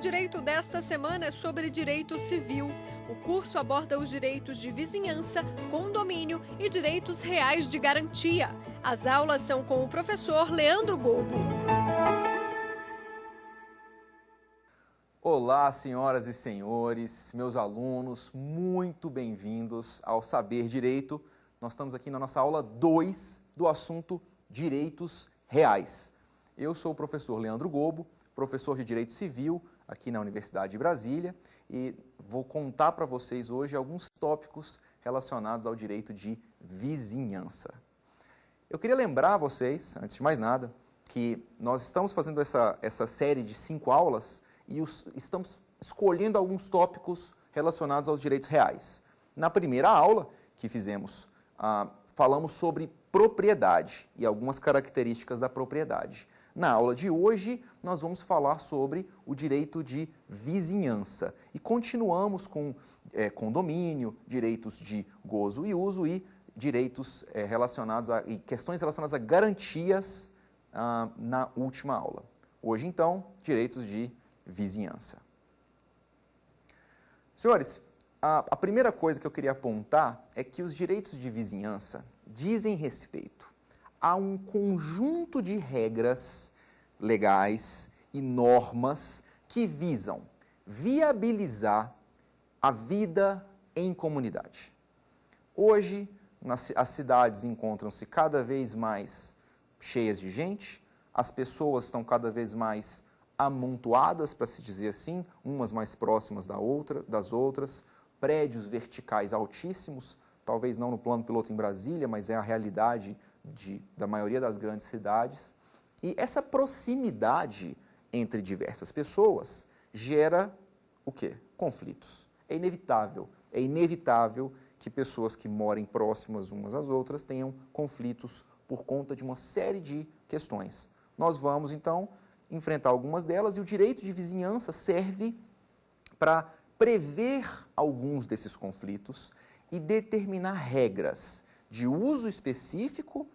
Direito desta semana é sobre direito civil. O curso aborda os direitos de vizinhança, condomínio e direitos reais de garantia. As aulas são com o professor Leandro Gobo. Olá, senhoras e senhores, meus alunos, muito bem-vindos ao Saber Direito. Nós estamos aqui na nossa aula 2 do assunto Direitos Reais. Eu sou o professor Leandro Gobo, professor de Direito Civil aqui na Universidade de Brasília e vou contar para vocês hoje alguns tópicos relacionados ao direito de vizinhança. Eu queria lembrar a vocês, antes de mais nada, que nós estamos fazendo essa série de 5 aulas e estamos escolhendo alguns tópicos relacionados aos direitos reais. Na primeira aula que fizemos, falamos sobre propriedade e algumas características da propriedade. Na aula de hoje, nós vamos falar sobre o direito de vizinhança e continuamos com condomínio, direitos de gozo e uso e direitos e questões relacionadas a garantias na última aula. Hoje, então, direitos de vizinhança. Senhores, a primeira coisa que eu queria apontar é que os direitos de vizinhança dizem respeito a um conjunto de regras legais e normas que visam viabilizar a vida em comunidade. Hoje, as cidades encontram-se cada vez mais cheias de gente, as pessoas estão cada vez mais amontoadas, para se dizer assim, umas mais próximas das outras, prédios verticais altíssimos, talvez não no plano piloto em Brasília, mas é a realidade da maioria das grandes cidades. E essa proximidade entre diversas pessoas gera o quê? Conflitos. É inevitável que pessoas que morem próximas umas às outras tenham conflitos por conta de uma série de questões. Nós vamos, então, enfrentar algumas delas, e o direito de vizinhança serve para prever alguns desses conflitos e determinar regras de uso específico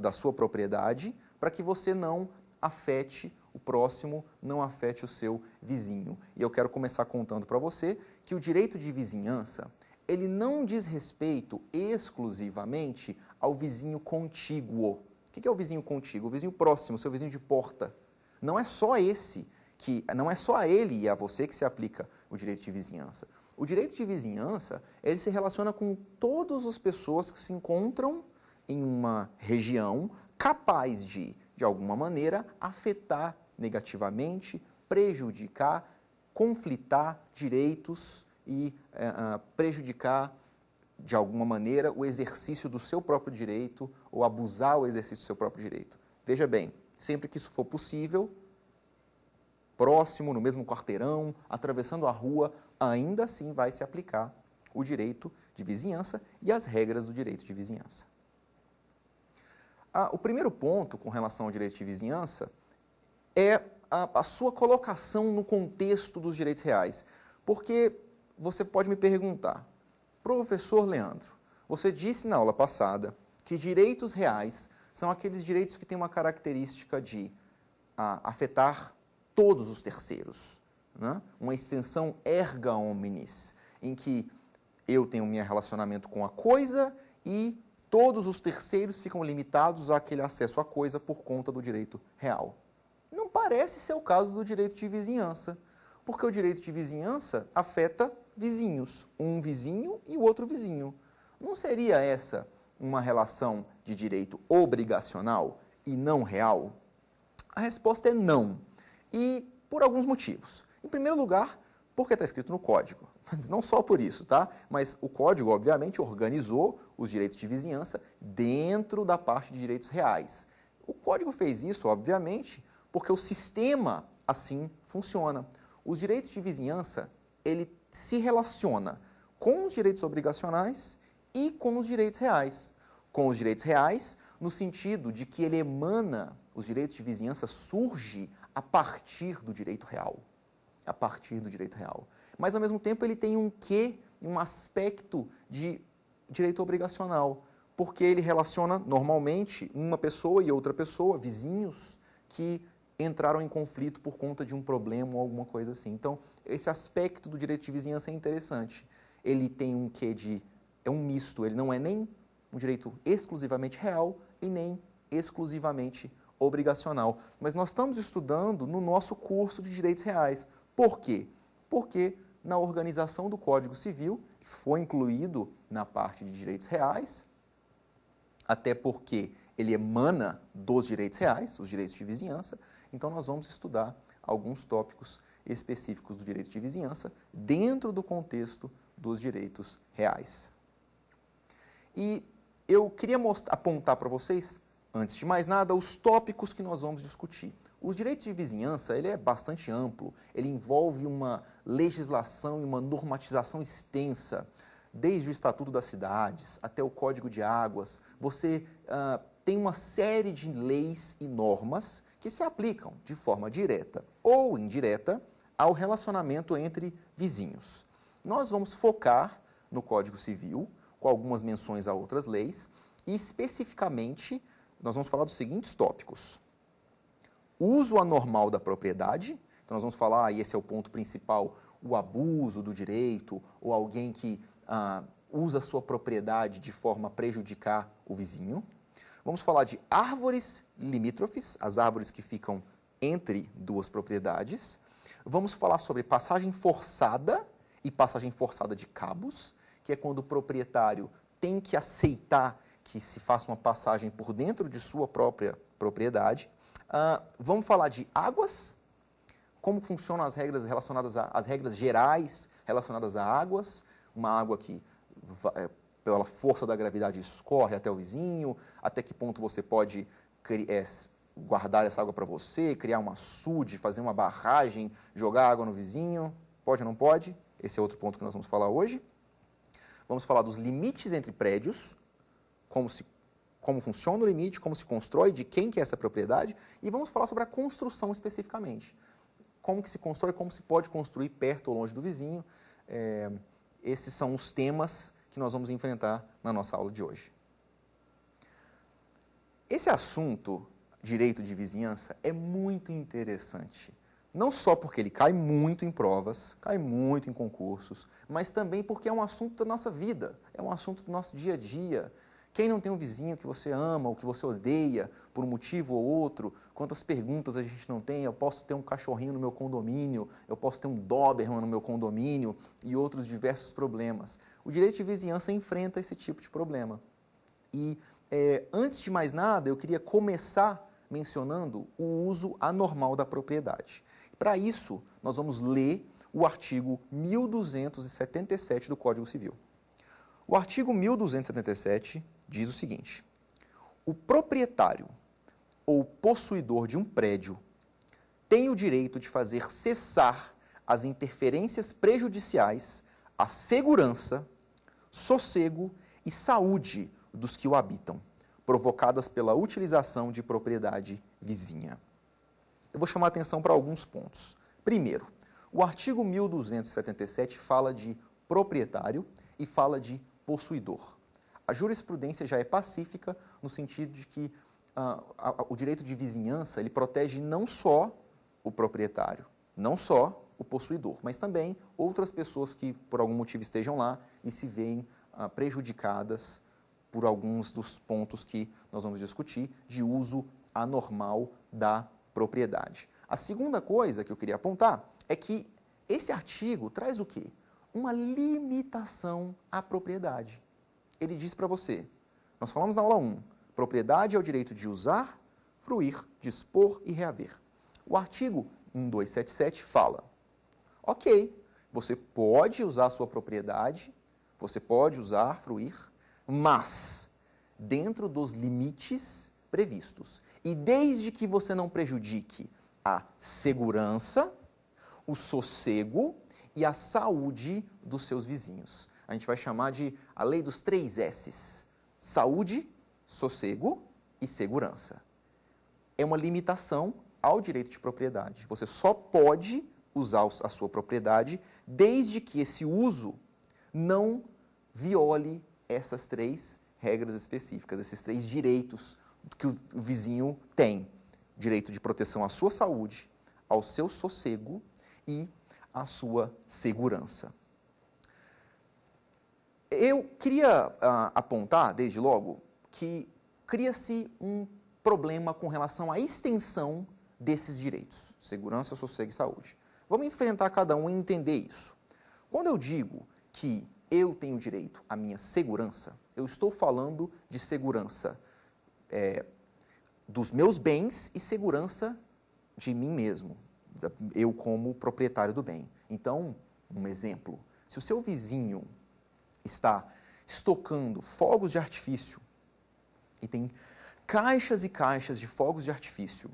da sua propriedade para que você não afete o próximo, não afete o seu vizinho. E eu quero começar contando para você que o direito de vizinhança, ele não diz respeito exclusivamente ao vizinho contíguo. O que é o vizinho contíguo? O vizinho próximo, seu vizinho de porta. Não é só a ele e a você que se aplica o direito de vizinhança. O direito de vizinhança, ele se relaciona com todas as pessoas que se encontram em uma região capaz de alguma maneira, afetar negativamente, prejudicar, conflitar direitos e prejudicar, de alguma maneira, o exercício do seu próprio direito ou abusar o exercício do seu próprio direito. Veja bem, sempre que isso for possível, próximo, no mesmo quarteirão, atravessando a rua, ainda assim vai se aplicar o direito de vizinhança e as regras do direito de vizinhança. O primeiro ponto com relação ao direito de vizinhança é a sua colocação no contexto dos direitos reais. Porque você pode me perguntar, professor Leandro, você disse na aula passada que direitos reais são aqueles direitos que têm uma característica de afetar todos os terceiros, né? Uma extensão erga omnes, em que eu tenho meu relacionamento com a coisa e todos os terceiros ficam limitados àquele acesso à coisa por conta do direito real. Não parece ser o caso do direito de vizinhança, porque o direito de vizinhança afeta vizinhos, um vizinho e o outro vizinho. Não seria essa uma relação de direito obrigacional e não real? A resposta é não. E por alguns motivos. Em primeiro lugar, porque está escrito no Código. Mas não só por isso, tá? Mas o Código, obviamente, organizou os direitos de vizinhança dentro da parte de direitos reais. O Código fez isso, obviamente, porque o sistema assim funciona. Os direitos de vizinhança, ele se relaciona com os direitos obrigacionais e com os direitos reais. Com os direitos reais, no sentido de que ele emana, os direitos de vizinhança surge a partir do direito real. A partir do direito real. Mas, ao mesmo tempo, ele tem um aspecto de direito obrigacional, porque ele relaciona, normalmente, uma pessoa e outra pessoa, vizinhos, que entraram em conflito por conta de um problema ou alguma coisa assim. Então, esse aspecto do direito de vizinhança é interessante. Ele tem um quê de... é um misto, ele não é nem um direito exclusivamente real e nem exclusivamente obrigacional. Mas nós estamos estudando no nosso curso de direitos reais. Por quê? Porque na organização do Código Civil foi incluído na parte de direitos reais, até porque ele emana dos direitos reais, os direitos de vizinhança. Então, nós vamos estudar alguns tópicos específicos do direito de vizinhança dentro do contexto dos direitos reais. E eu queria apontar para vocês, antes de mais nada, os tópicos que nós vamos discutir. Os direitos de vizinhança, ele é bastante amplo, ele envolve uma legislação e uma normatização extensa, desde o Estatuto das Cidades até o Código de Águas. Você tem uma série de leis e normas que se aplicam de forma direta ou indireta ao relacionamento entre vizinhos. Nós vamos focar no Código Civil, com algumas menções a outras leis, e especificamente nós vamos falar dos seguintes tópicos. Uso anormal da propriedade, então nós vamos falar, e esse é o ponto principal, o abuso do direito, ou alguém que usa a sua propriedade de forma a prejudicar o vizinho. Vamos falar de árvores limítrofes, as árvores que ficam entre duas propriedades. Vamos falar sobre passagem forçada e passagem forçada de cabos, que é quando o proprietário tem que aceitar que se faça uma passagem por dentro de sua própria propriedade. Vamos falar de águas, como funcionam as regras relacionadas às regras gerais relacionadas a águas, uma água que, pela força da gravidade, escorre até o vizinho, até que ponto você pode guardar essa água para você, criar um açude, fazer uma barragem, jogar água no vizinho, pode ou não pode? Esse é outro ponto que nós vamos falar hoje. Vamos falar dos limites entre prédios, como funciona o limite, como se constrói, de quem que é essa propriedade, e vamos falar sobre a construção especificamente. Como que se constrói, como se pode construir perto ou longe do vizinho. Esses são os temas que nós vamos enfrentar na nossa aula de hoje. Esse assunto, direito de vizinhança, é muito interessante. Não só porque ele cai muito em provas, cai muito em concursos, mas também porque é um assunto da nossa vida, é um assunto do nosso dia a dia. Quem não tem um vizinho que você ama ou que você odeia por um motivo ou outro? Quantas perguntas a gente não tem? Eu posso ter um cachorrinho no meu condomínio, eu posso ter um Doberman no meu condomínio e outros diversos problemas. O direito de vizinhança enfrenta esse tipo de problema. E antes de mais nada, eu queria começar mencionando o uso anormal da propriedade. Para isso, nós vamos ler o artigo 1277 do Código Civil. O artigo 1277 diz o seguinte: o proprietário ou possuidor de um prédio tem o direito de fazer cessar as interferências prejudiciais à segurança, sossego e saúde dos que o habitam, provocadas pela utilização de propriedade vizinha. Eu vou chamar a atenção para alguns pontos. Primeiro, o artigo 1277 fala de proprietário e fala de possuidor. A jurisprudência já é pacífica no sentido de que o direito de vizinhança ele protege não só o proprietário, não só o possuidor, mas também outras pessoas que por algum motivo estejam lá e se veem prejudicadas por alguns dos pontos que nós vamos discutir de uso anormal da propriedade. A segunda coisa que eu queria apontar é que esse artigo traz o quê? Uma limitação à propriedade. Ele diz para você, nós falamos na aula 1, propriedade é o direito de usar, fruir, dispor e reaver. O artigo 1277 fala, ok, você pode usar a sua propriedade, você pode usar, fruir, mas dentro dos limites previstos. E desde que você não prejudique a segurança, o sossego e a saúde dos seus vizinhos. A gente vai chamar de a lei dos 3 S's. Saúde, sossego e segurança. É uma limitação ao direito de propriedade. Você só pode usar a sua propriedade desde que esse uso não viole essas 3 regras específicas, esses 3 direitos que o vizinho tem. direito de proteção à sua saúde, ao seu sossego e à sua segurança. Eu queria apontar, desde logo, que cria-se um problema com relação à extensão desses direitos, segurança, sossego e saúde. Vamos enfrentar cada um e entender isso. Quando eu digo que eu tenho direito à minha segurança, eu estou falando de segurança dos meus bens e segurança de mim mesmo, eu como proprietário do bem. Então, um exemplo, se o seu vizinho está estocando fogos de artifício e tem caixas e caixas de fogos de artifício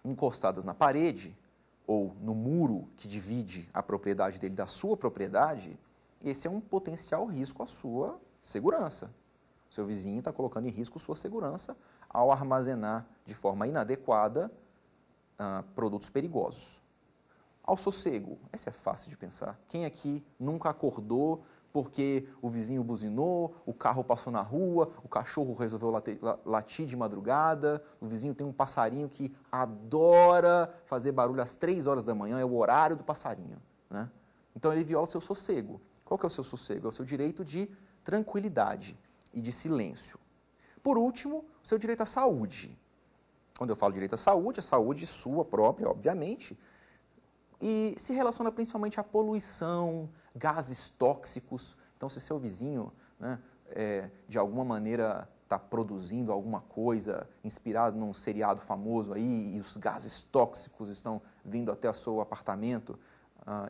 encostadas na parede ou no muro que divide a propriedade dele da sua propriedade, esse é um potencial risco à sua segurança. O seu vizinho está colocando em risco sua segurança ao armazenar de forma inadequada produtos perigosos. Ao sossego, esse é fácil de pensar. Quem aqui nunca acordou porque o vizinho buzinou, o carro passou na rua, o cachorro resolveu latir de madrugada, o vizinho tem um passarinho que adora fazer barulho às 3 horas da manhã, é o horário do passarinho, né? Então ele viola o seu sossego. Qual que é o seu sossego? É o seu direito de tranquilidade e de silêncio. Por último, o seu direito à saúde. Quando eu falo direito à saúde, a saúde sua própria, obviamente, e se relaciona principalmente à poluição, gases tóxicos. Então, se seu vizinho, né, de alguma maneira está produzindo alguma coisa inspirado num seriado famoso aí e os gases tóxicos estão vindo até o seu apartamento,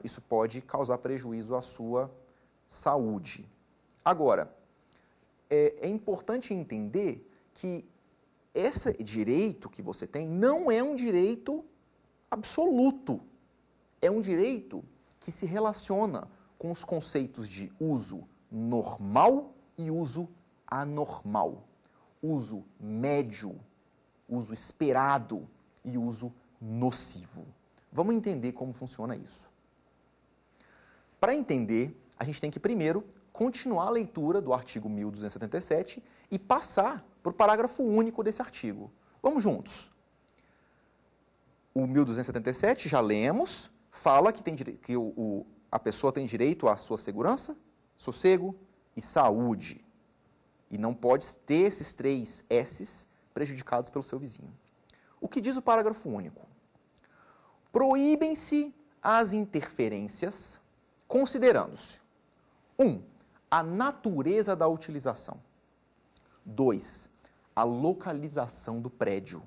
isso pode causar prejuízo à sua saúde. Agora, é importante entender que esse direito que você tem não é um direito absoluto. É um direito que se relaciona com os conceitos de uso normal e uso anormal, uso médio, uso esperado e uso nocivo. Vamos entender como funciona isso. Para entender, a gente tem que primeiro continuar a leitura do artigo 1277 e passar para o parágrafo único desse artigo. Vamos juntos. O 1277, já lemos, fala que, a pessoa tem direito à sua segurança, sossego e saúde. E não pode ter esses 3 S's prejudicados pelo seu vizinho. O que diz o parágrafo único? Proíbem-se as interferências considerando-se 1. A natureza da utilização. 2. A localização do prédio.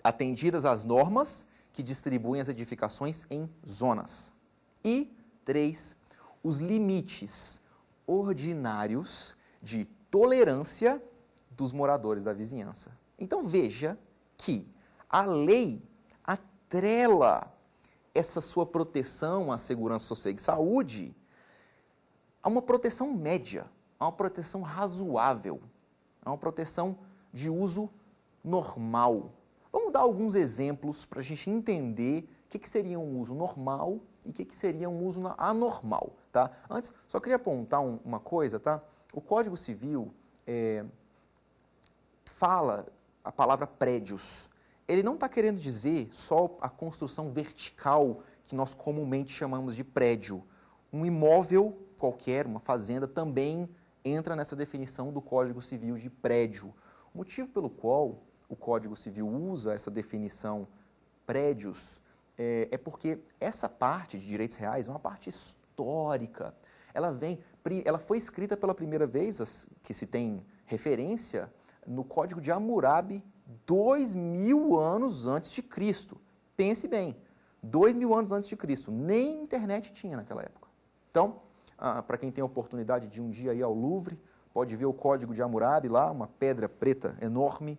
Atendidas as normas que distribuem as edificações em zonas. E 3. Os limites ordinários de tolerância dos moradores da vizinhança. Então veja que a lei atrela essa sua proteção à segurança, sossego e saúde a uma proteção média, a uma proteção razoável, a uma proteção de uso normal. Vamos dar alguns exemplos para a gente entender o que seria um uso normal e o que seria um uso anormal, tá? Antes, só queria apontar uma coisa, tá? O Código Civil fala a palavra prédios. Ele não está querendo dizer só a construção vertical que nós comumente chamamos de prédio. Um imóvel qualquer, uma fazenda, também entra nessa definição do Código Civil de prédio. O motivo pelo qual o Código Civil usa essa definição prédios é porque essa parte de direitos reais é uma parte histórica. Ela foi escrita pela primeira vez, que se tem referência, no Código de Hammurabi, 2000 anos antes de Cristo. Pense bem, 2000 anos antes de Cristo, nem internet tinha naquela época. Então, para quem tem a oportunidade de um dia ir ao Louvre, pode ver o Código de Hammurabi lá, uma pedra preta enorme,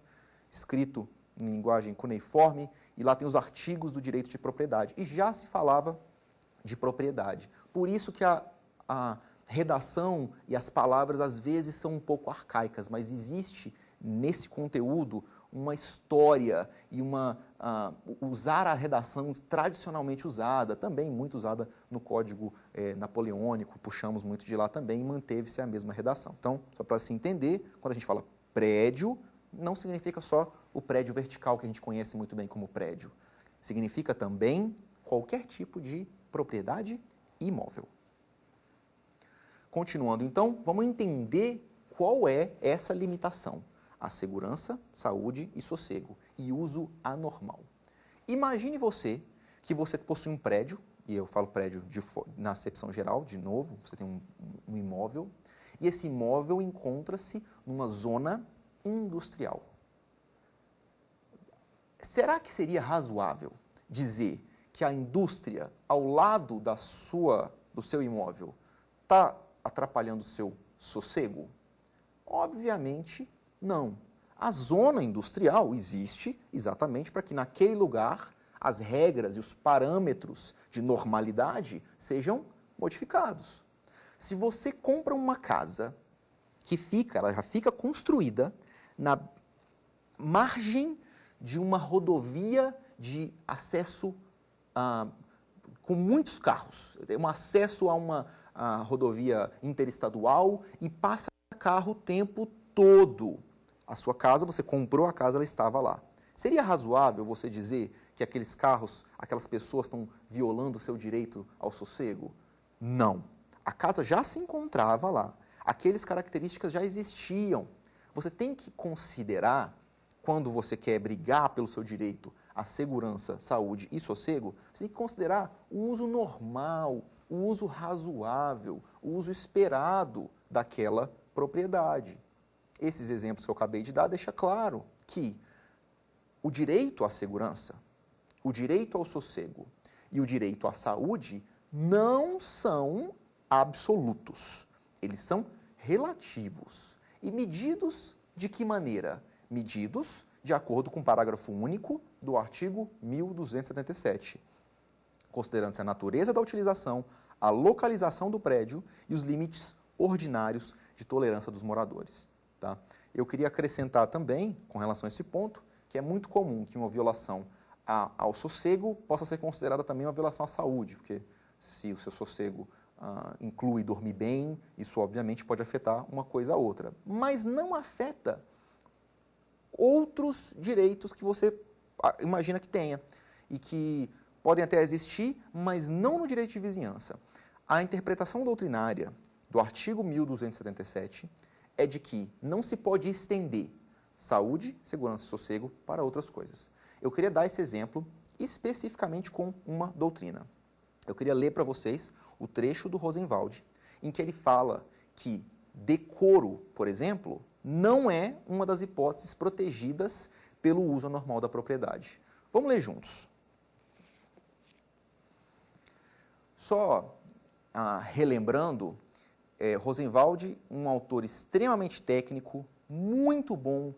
escrito em linguagem cuneiforme, e lá tem os artigos do direito de propriedade. E já se falava de propriedade. Por isso que a redação e as palavras às vezes são um pouco arcaicas, mas existe nesse conteúdo uma história e usar a redação tradicionalmente usada, também muito usada no Código Napoleônico, puxamos muito de lá também e manteve-se a mesma redação. Então, só para se entender, quando a gente fala prédio, não significa só o prédio vertical que a gente conhece muito bem como prédio. Significa também qualquer tipo de propriedade imóvel. Continuando então, vamos entender qual é essa limitação. A segurança, saúde e sossego, e uso anormal. Imagine que você possui um prédio, e eu falo prédio na acepção geral, de novo, você tem um imóvel, e esse imóvel encontra-se numa zona industrial. Será que seria razoável dizer que a indústria, ao lado do seu imóvel, está atrapalhando o seu sossego? Obviamente, não. A zona industrial existe exatamente para que naquele lugar as regras e os parâmetros de normalidade sejam modificados. Se você compra uma casa ela já fica construída na margem de uma rodovia de acesso com muitos carros, um acesso a uma rodovia interestadual e passa carro o tempo todo. A sua casa, você comprou a casa, ela estava lá. Seria razoável você dizer que aqueles carros, aquelas pessoas estão violando o seu direito ao sossego? Não. A casa já se encontrava lá. Aquelas características já existiam. Você tem que considerar, quando você quer brigar pelo seu direito à segurança, saúde e sossego, você tem que considerar o uso normal, o uso razoável, o uso esperado daquela propriedade. Esses exemplos que eu acabei de dar deixam claro que o direito à segurança, o direito ao sossego e o direito à saúde não são absolutos. Eles são relativos. E medidos de que maneira? Medidos de acordo com o parágrafo único do artigo 1277, considerando-se a natureza da utilização, a localização do prédio e os limites ordinários de tolerância dos moradores. Tá? Eu queria acrescentar também, com relação a esse ponto, que é muito comum que uma violação ao sossego possa ser considerada também uma violação à saúde, porque se o seu sossego inclui dormir bem, isso obviamente pode afetar uma coisa a outra, mas não afeta outros direitos que você imagina que tenha e que podem até existir, mas não no direito de vizinhança. A interpretação doutrinária do artigo 1277 é de que não se pode estender saúde, segurança e sossego para outras coisas. Eu queria dar esse exemplo especificamente com uma doutrina. Eu queria ler para vocês o trecho do Rosenwald, em que ele fala que decoro, por exemplo, não é uma das hipóteses protegidas pelo uso anormal da propriedade. Vamos ler juntos. Só relembrando, Rosenwald, um autor extremamente técnico, muito bom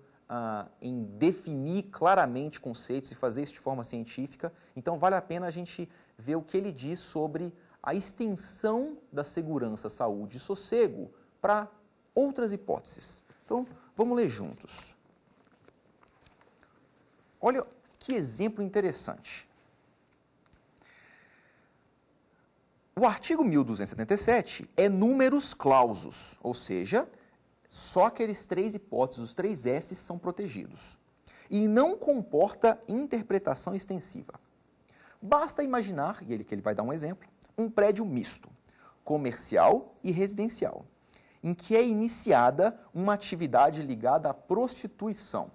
em definir claramente conceitos e fazer isso de forma científica. Então, vale a pena a gente ver o que ele diz sobre a extensão da segurança, saúde e sossego para outras hipóteses. Então, vamos ler juntos. Olha que exemplo interessante. O artigo 1277 é numerus clausus, ou seja, só aqueles três hipóteses, os três S são protegidos. E não comporta interpretação extensiva. Basta imaginar, e ele vai dar um exemplo, um prédio misto, comercial e residencial, em que é iniciada uma atividade ligada à prostituição.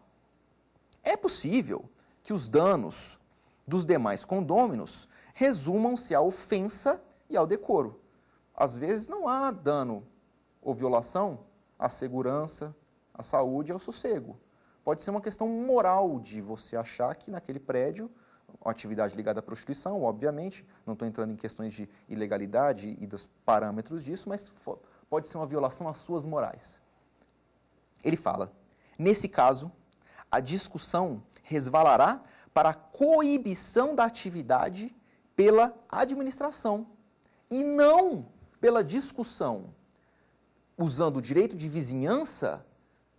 É possível que os danos dos demais condôminos resumam-se à ofensa e ao decoro. Às vezes não há dano ou violação à segurança, à saúde e ao sossego. Pode ser uma questão moral de você achar que naquele prédio, uma atividade ligada à prostituição, obviamente, não estou entrando em questões de ilegalidade e dos parâmetros disso, mas pode ser uma violação às suas morais. Ele fala, nesse caso, a discussão resvalará para a coibição da atividade pela administração e não pela discussão, usando o direito de vizinhança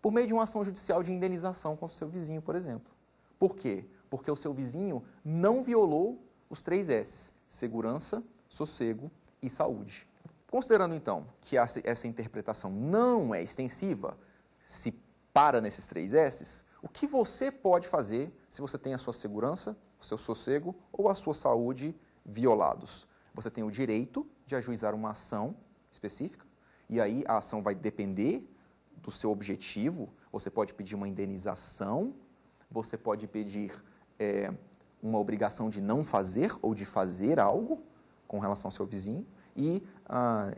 por meio de uma ação judicial de indenização contra o seu vizinho, por exemplo. Por quê? Porque o seu vizinho não violou os três S's, segurança, sossego e saúde. Considerando, então, que essa interpretação não é extensiva, se para nesses três S's, o que você pode fazer se você tem a sua segurança, o seu sossego ou a sua saúde violados. Você tem o direito de ajuizar uma ação específica, e aí a ação vai depender do seu objetivo. Você pode pedir uma indenização, você pode pedir uma obrigação de não fazer ou de fazer algo com relação ao seu vizinho, e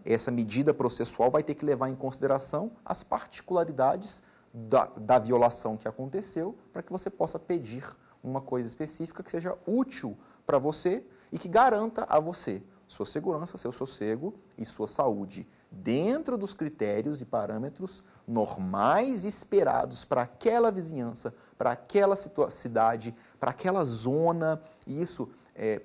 essa medida processual vai ter que levar em consideração as particularidades da violação que aconteceu, para que você possa pedir uma coisa específica que seja útil para você e que garanta a você sua segurança, seu sossego e sua saúde, dentro dos critérios e parâmetros normais e esperados para aquela vizinhança, para aquela cidade, para aquela zona. E isso,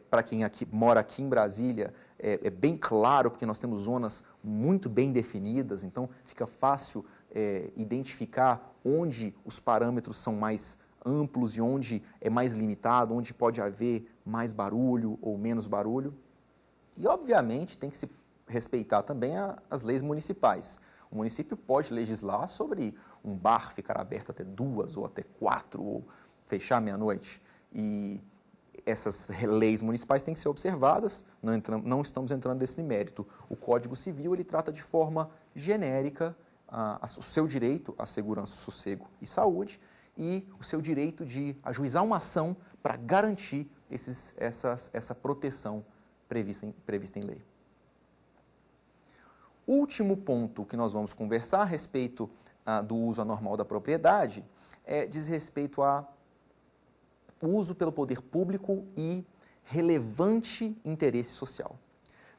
para quem mora aqui em Brasília, é bem claro, porque nós temos zonas muito bem definidas, então fica fácil identificar onde os parâmetros são mais amplos e onde é mais limitado, onde pode haver mais barulho ou menos barulho. E, obviamente, tem que se respeitar também as leis municipais. O município pode legislar sobre um bar ficar aberto até 2 ou até 4, ou fechar meia-noite. E essas leis municipais têm que ser observadas, não estamos entrando nesse mérito. O Código Civil, ele trata de forma genérica o seu direito à segurança, sossego e saúde, e o seu direito de ajuizar uma ação para garantir essa proteção prevista em lei. Último ponto que nós vamos conversar a respeito do uso anormal da propriedade diz respeito ao uso pelo poder público e relevante interesse social.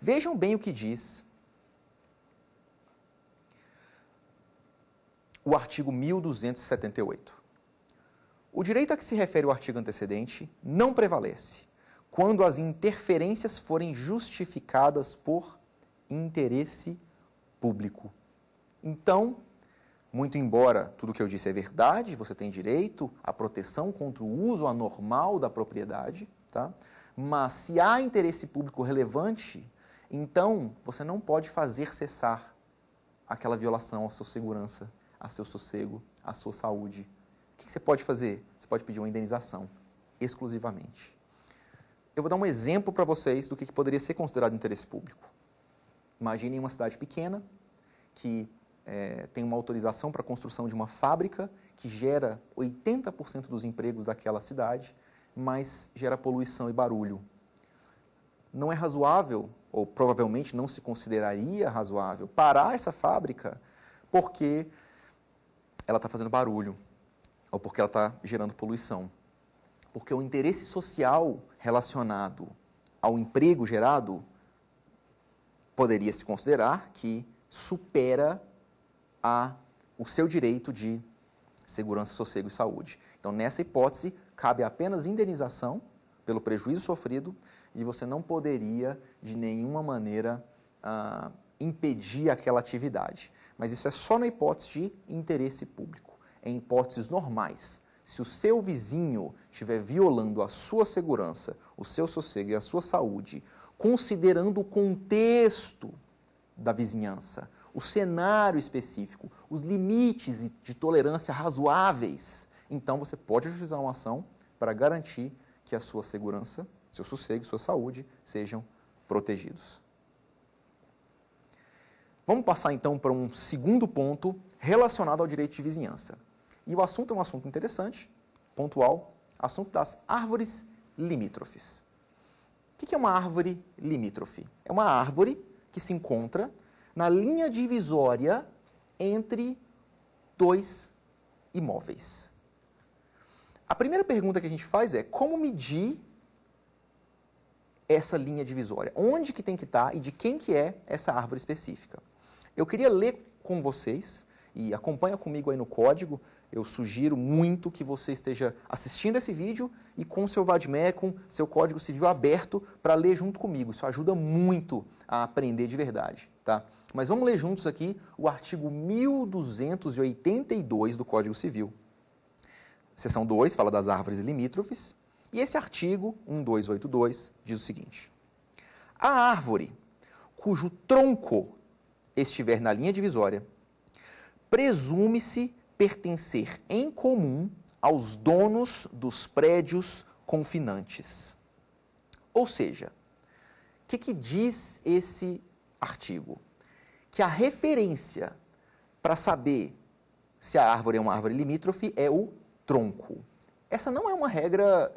Vejam bem o que diz o artigo 1278. O direito a que se refere o artigo antecedente não prevalece quando as interferências forem justificadas por interesse público. Então, muito embora tudo o que eu disse é verdade, você tem direito à proteção contra o uso anormal da propriedade, tá? Mas se há interesse público relevante, então você não pode fazer cessar aquela violação à sua segurança, a seu sossego, à sua saúde. O que você pode fazer? Você pode pedir uma indenização, exclusivamente. Eu vou dar um exemplo para vocês do que poderia ser considerado interesse público. Imaginem uma cidade pequena que tem uma autorização para a construção de uma fábrica que gera 80% dos empregos daquela cidade, mas gera poluição e barulho. Não é razoável, ou provavelmente não se consideraria razoável, parar essa fábrica porque ela está fazendo barulho ou porque ela está gerando poluição. Porque o interesse social relacionado ao emprego gerado poderia se considerar que supera o seu direito de segurança, sossego e saúde. Então, nessa hipótese, cabe apenas indenização pelo prejuízo sofrido e você não poderia, de nenhuma maneira, impedir aquela atividade. Mas isso é só na hipótese de interesse público. Em hipóteses normais, se o seu vizinho estiver violando a sua segurança, o seu sossego e a sua saúde, considerando o contexto da vizinhança, o cenário específico, os limites de tolerância razoáveis, então você pode ajuizar uma ação para garantir que a sua segurança, seu sossego e sua saúde sejam protegidos. Vamos passar então para um segundo ponto relacionado ao direito de vizinhança. E o assunto é um assunto interessante, pontual, assunto das árvores limítrofes. O que é uma árvore limítrofe? É uma árvore que se encontra na linha divisória entre dois imóveis. A primeira pergunta que a gente faz é como medir essa linha divisória? Onde que tem que estar e de quem que é essa árvore específica? Eu queria ler com vocês, e acompanha comigo aí no código, eu sugiro muito que você esteja assistindo esse vídeo e com seu Vadmecum, seu Código Civil aberto para ler junto comigo. Isso ajuda muito a aprender de verdade, tá? Mas vamos ler juntos aqui o artigo 1282 do Código Civil. Seção 2 fala das árvores limítrofes e esse artigo 1282 diz o seguinte: a árvore cujo tronco estiver na linha divisória presume-se pertencer em comum aos donos dos prédios confinantes. Ou seja, o que diz esse artigo? Que a referência para saber se a árvore é uma árvore limítrofe é o tronco. Essa não é uma regra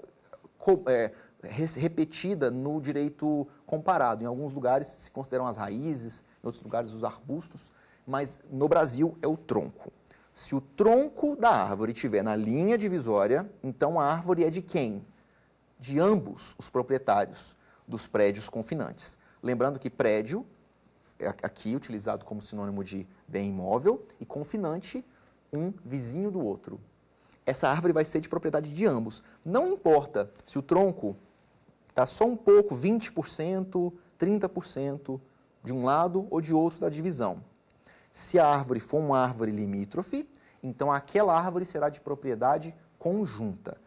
repetida no direito comparado. Em alguns lugares se consideram as raízes, em outros lugares os arbustos, mas no Brasil é o tronco. Se o tronco da árvore estiver na linha divisória, então a árvore é de quem? De ambos os proprietários dos prédios confinantes. Lembrando que prédio é aqui utilizado como sinônimo de bem imóvel e confinante, um vizinho do outro. Essa árvore vai ser de propriedade de ambos. Não importa se o tronco está só um pouco, 20%, 30% de um lado ou de outro da divisão. Se a árvore for uma árvore limítrofe, então aquela árvore será de propriedade conjunta.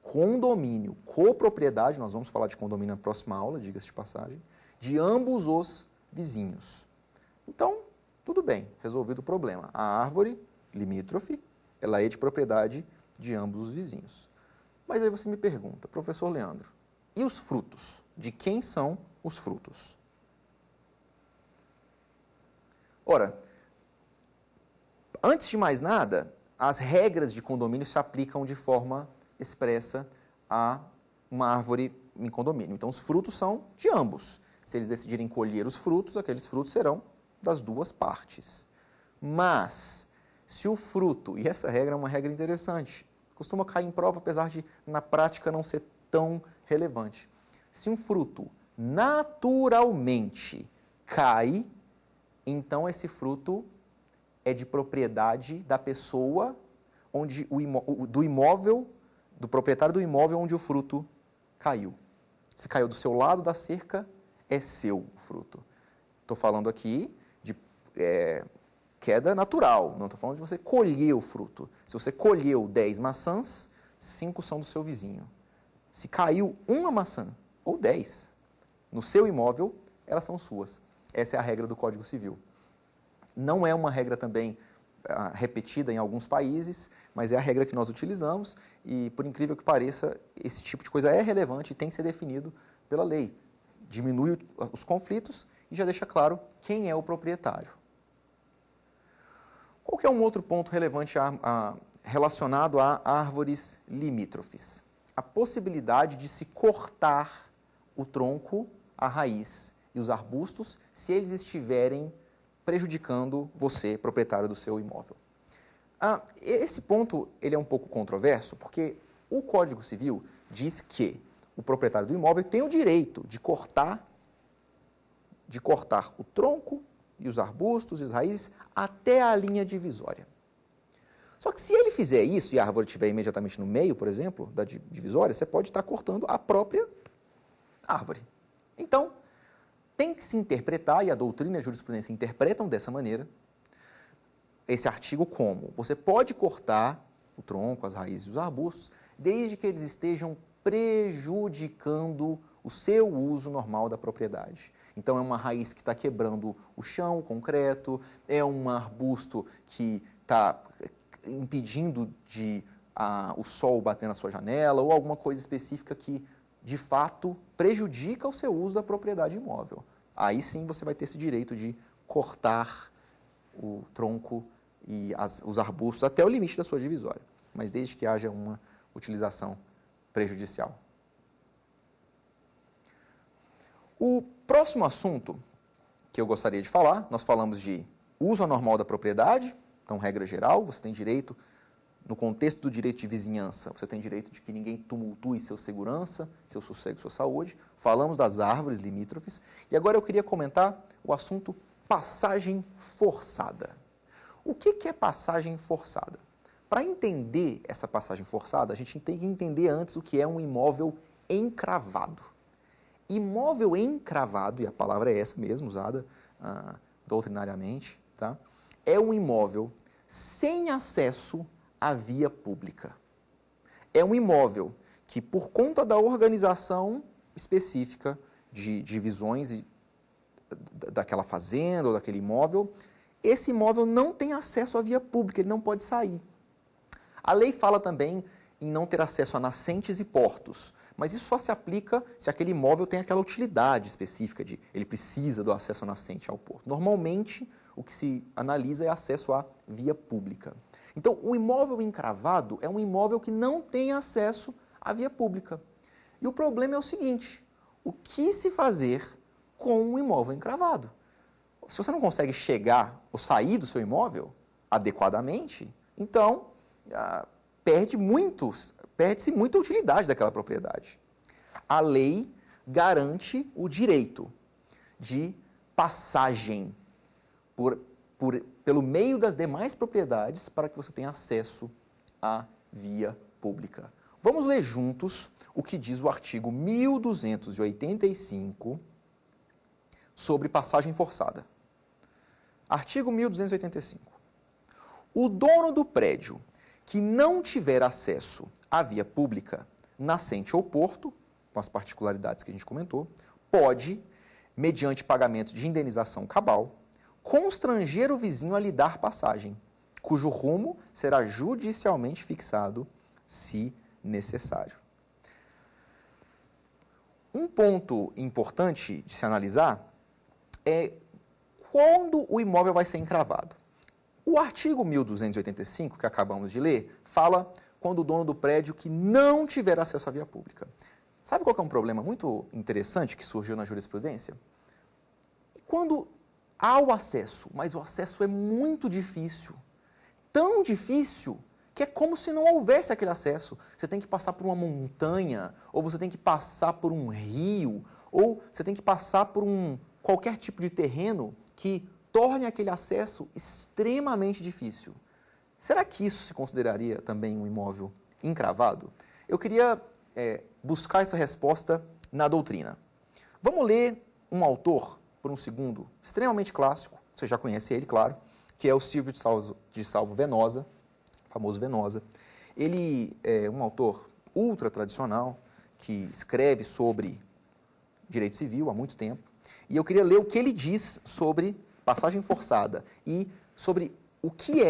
Condomínio, copropriedade, nós vamos falar de condomínio na próxima aula, diga-se de passagem, de ambos os vizinhos. Então, tudo bem, resolvido o problema. A árvore limítrofe, ela é de propriedade de ambos os vizinhos. Mas aí você me pergunta, professor Leandro, e os frutos? De quem são os frutos? Ora, antes de mais nada, as regras de condomínio se aplicam de forma expressa a uma árvore em condomínio. Então, os frutos são de ambos. Se eles decidirem colher os frutos, aqueles frutos serão das duas partes. Mas, se o fruto, e essa regra é uma regra interessante, costuma cair em prova, apesar de, na prática, não ser tão relevante. Se um fruto naturalmente cai, então esse fruto é de propriedade da pessoa, do imóvel, do proprietário do imóvel onde o fruto caiu. Se caiu do seu lado da cerca, é seu o fruto. Estou falando aqui de queda natural, não estou falando de você colher o fruto. Se você colheu 10 maçãs, 5 são do seu vizinho. Se caiu uma maçã, ou 10, no seu imóvel, elas são suas. Essa é a regra do Código Civil. Não é uma regra também repetida em alguns países, mas é a regra que nós utilizamos e, por incrível que pareça, esse tipo de coisa é relevante e tem que ser definido pela lei. Diminui os conflitos e já deixa claro quem é o proprietário. Qual que é um outro ponto relevante relacionado a árvores limítrofes? A possibilidade de se cortar o tronco, a raiz e os arbustos se eles estiverem prejudicando você, proprietário do seu imóvel. Esse ponto ele é um pouco controverso, porque o Código Civil diz que o proprietário do imóvel tem o direito de cortar o tronco e os arbustos e as raízes até a linha divisória. Só que se ele fizer isso e a árvore estiver imediatamente no meio, por exemplo, da divisória, você pode estar cortando a própria árvore. Então, tem que se interpretar, e a doutrina e a jurisprudência interpretam dessa maneira, esse artigo como? Você pode cortar o tronco, as raízes e os arbustos, desde que eles estejam prejudicando o seu uso normal da propriedade. Então, é uma raiz que está quebrando o chão, o concreto, é um arbusto que está impedindo o sol bater na sua janela, ou alguma coisa específica que, de fato, prejudica o seu uso da propriedade imóvel. Aí sim você vai ter esse direito de cortar o tronco e os arbustos até o limite da sua divisória, mas desde que haja uma utilização prejudicial. O próximo assunto que eu gostaria de falar, nós falamos de uso anormal da propriedade, então, regra geral, você tem direito, no contexto do direito de vizinhança, você tem direito de que ninguém tumultue sua segurança, seu sossego, sua saúde. Falamos das árvores limítrofes. E agora eu queria comentar o assunto passagem forçada. O que é passagem forçada? Para entender essa passagem forçada, a gente tem que entender antes o que é um imóvel encravado. Imóvel encravado, e a palavra é essa mesmo, usada doutrinariamente, tá? É um imóvel sem acesso à via pública. É um imóvel que, por conta da organização específica de divisões daquela fazenda ou daquele imóvel, esse imóvel não tem acesso à via pública, ele não pode sair. A lei fala também em não ter acesso a nascentes e portos, mas isso só se aplica se aquele imóvel tem aquela utilidade específica de ele precisa do acesso a nascente ao porto. Normalmente, o que se analisa é acesso à via pública. Então, o imóvel encravado é um imóvel que não tem acesso à via pública. E o problema é o seguinte, o que se fazer com um imóvel encravado? Se você não consegue chegar ou sair do seu imóvel adequadamente, então perde-se muita utilidade daquela propriedade. A lei garante o direito de passagem pelo meio das demais propriedades para que você tenha acesso à via pública. Vamos ler juntos o que diz o artigo 1285 sobre passagem forçada. Artigo 1285. O dono do prédio que não tiver acesso à via pública, nascente ou porto, com as particularidades que a gente comentou, pode, mediante pagamento de indenização cabal, constranger o vizinho a lhe dar passagem, cujo rumo será judicialmente fixado, se necessário. Um ponto importante de se analisar é quando o imóvel vai ser encravado. O artigo 1285, que acabamos de ler, fala quando o dono do prédio que não tiver acesso à via pública. Sabe qual que é um problema muito interessante que surgiu na jurisprudência? Quando há o acesso, mas o acesso é muito difícil, tão difícil que é como se não houvesse aquele acesso. Você tem que passar por uma montanha, ou você tem que passar por um rio, ou você tem que passar por qualquer tipo de terreno que torne aquele acesso extremamente difícil. Será que isso se consideraria também um imóvel encravado? Eu queria buscar essa resposta na doutrina. Vamos ler um autor, por um segundo, extremamente clássico, você já conhece ele, claro, que é o Silvio de Salvo Venosa, famoso Venosa. Ele é um autor ultra tradicional, que escreve sobre direito civil há muito tempo, e eu queria ler o que ele diz sobre passagem forçada e sobre o que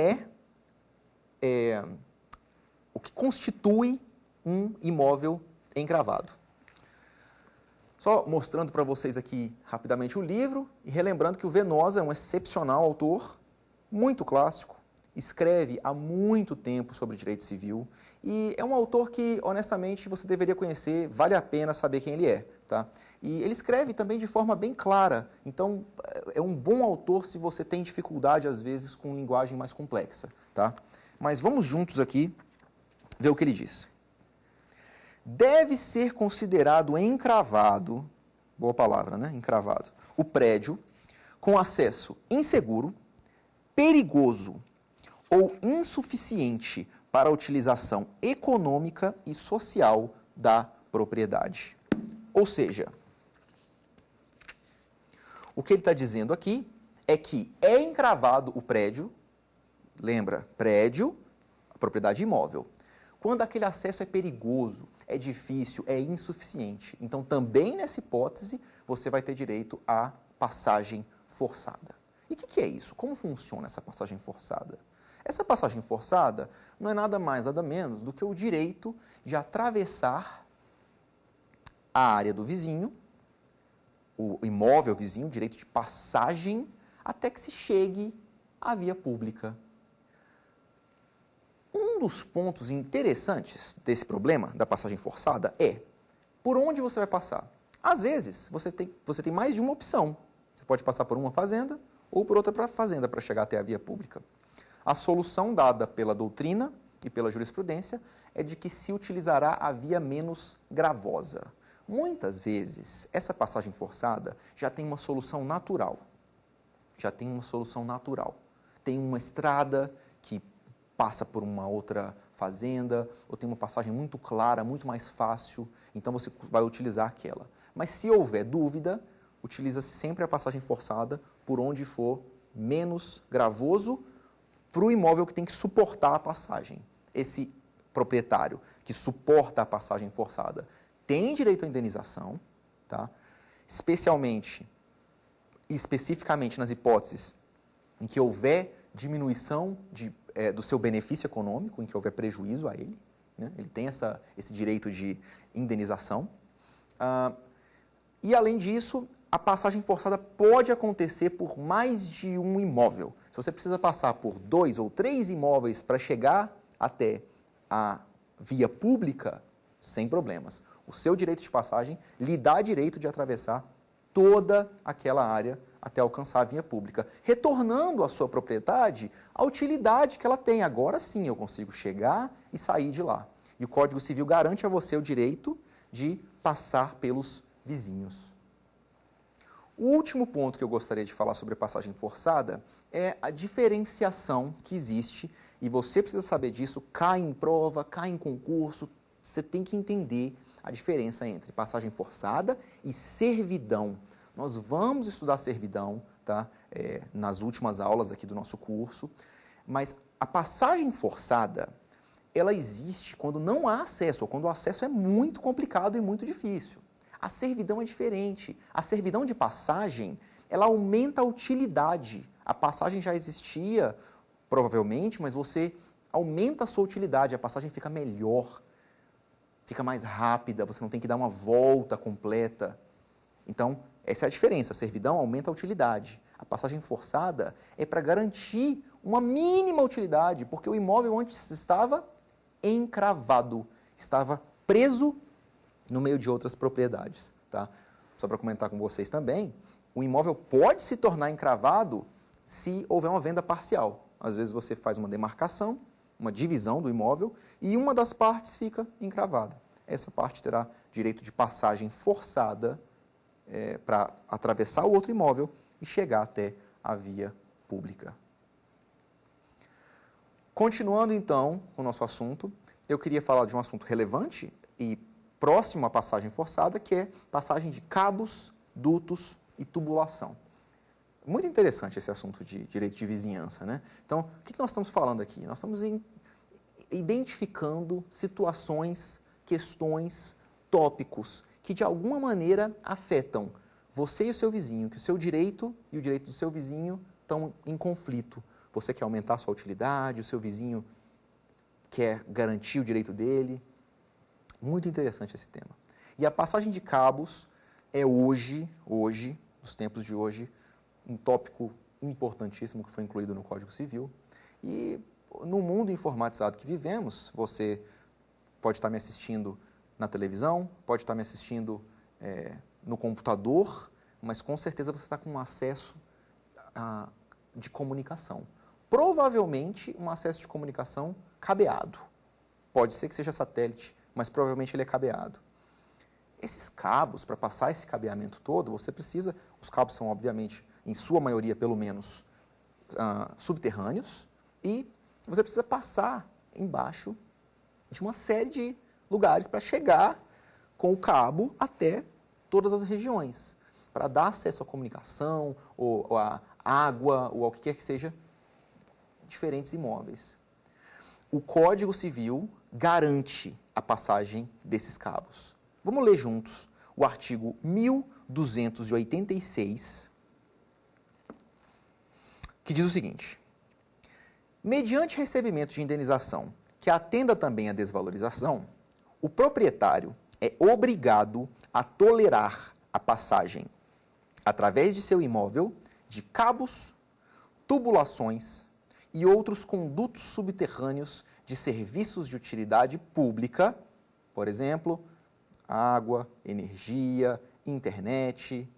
o que constitui um imóvel encravado. Só mostrando para vocês aqui rapidamente o livro e relembrando que o Venosa é um excepcional autor, muito clássico, escreve há muito tempo sobre direito civil e é um autor que, honestamente, você deveria conhecer, vale a pena saber quem ele é. Tá? E ele escreve também de forma bem clara, então é um bom autor se você tem dificuldade, às vezes, com linguagem mais complexa. Tá? Mas vamos juntos aqui ver o que ele diz. Deve ser considerado encravado, boa palavra, né? Encravado, o prédio com acesso inseguro, perigoso ou insuficiente para a utilização econômica e social da propriedade. Ou seja, o que ele está dizendo aqui é que é encravado o prédio, lembra, prédio, a propriedade imóvel, quando aquele acesso é perigoso, é difícil, é insuficiente. Então, também nessa hipótese, você vai ter direito à passagem forçada. E o que é isso? Como funciona essa passagem forçada? Essa passagem forçada não é nada mais, nada menos do que o direito de atravessar a área do vizinho, o imóvel vizinho, o direito de passagem, até que se chegue à via pública. Um dos pontos interessantes desse problema da passagem forçada é por onde você vai passar. Às vezes, você tem mais de uma opção. Você pode passar por uma fazenda ou por outra fazenda para chegar até a via pública. A solução dada pela doutrina e pela jurisprudência é de que se utilizará a via menos gravosa. Muitas vezes, essa passagem forçada já tem uma solução natural. Tem uma estrada que passa por uma outra fazenda, ou tem uma passagem muito clara, muito mais fácil, então você vai utilizar aquela. Mas se houver dúvida, utiliza-se sempre a passagem forçada por onde for menos gravoso para o imóvel que tem que suportar a passagem. Esse proprietário que suporta a passagem forçada tem direito à indenização, tá? Especificamente nas hipóteses em que houver diminuição do seu benefício econômico, em que houver prejuízo a ele, né? Ele tem esse direito de indenização. E, além disso, a passagem forçada pode acontecer por mais de um imóvel. Se você precisa passar por 2 ou 3 imóveis para chegar até a via pública, sem problemas. O seu direito de passagem lhe dá direito de atravessar toda aquela área até alcançar a via pública, retornando à sua propriedade a utilidade que ela tem. Agora sim eu consigo chegar e sair de lá. E o Código Civil garante a você o direito de passar pelos vizinhos. O último ponto que eu gostaria de falar sobre a passagem forçada é a diferenciação que existe, e você precisa saber disso, cai em prova, cai em concurso, você tem que entender a diferença entre passagem forçada e servidão. Nós vamos estudar servidão, tá? Nas últimas aulas aqui do nosso curso, mas a passagem forçada, ela existe quando não há acesso, ou quando o acesso é muito complicado e muito difícil. A servidão é diferente. A servidão de passagem, ela aumenta a utilidade. A passagem já existia, provavelmente, mas você aumenta a sua utilidade, a passagem fica melhor, fica mais rápida, você não tem que dar uma volta completa. Então, essa é a diferença. A servidão aumenta a utilidade. A passagem forçada é para garantir uma mínima utilidade, porque o imóvel antes estava encravado, estava preso no meio de outras propriedades. Tá? Só para comentar com vocês também, o imóvel pode se tornar encravado se houver uma venda parcial. Às vezes você faz uma demarcação, uma divisão do imóvel, e uma das partes fica encravada. Essa parte terá direito de passagem forçada para atravessar o outro imóvel e chegar até a via pública. Continuando então com o nosso assunto, eu queria falar de um assunto relevante e próximo à passagem forçada, que é passagem de cabos, dutos e tubulação. Muito interessante esse assunto de direito de vizinhança, né? Então, o que nós estamos falando aqui? Nós estamos identificando situações, questões, tópicos que de alguma maneira afetam você e o seu vizinho, que o seu direito e o direito do seu vizinho estão em conflito. Você quer aumentar a sua utilidade, o seu vizinho quer garantir o direito dele. Muito interessante esse tema. E a passagem de cabos é hoje, nos tempos de hoje, um tópico importantíssimo que foi incluído no Código Civil. E no mundo informatizado que vivemos, você pode estar me assistindo na televisão, pode estar me assistindo no computador, mas com certeza você está com um acesso de comunicação. Provavelmente um acesso de comunicação cabeado. Pode ser que seja satélite, mas provavelmente ele é cabeado. Esses cabos, para passar esse cabeamento todo, você precisa, os cabos são obviamente, em sua maioria pelo menos, subterrâneos, e você precisa passar embaixo de uma série de lugares para chegar com o cabo até todas as regiões, para dar acesso à comunicação, ou à água, ou ao que quer que seja, diferentes imóveis. O Código Civil garante a passagem desses cabos. Vamos ler juntos o artigo 1286, que diz o seguinte: mediante recebimento de indenização que atenda também à desvalorização, o proprietário é obrigado a tolerar a passagem, através de seu imóvel, de cabos, tubulações e outros condutos subterrâneos de serviços de utilidade pública, por exemplo, água, energia, internet,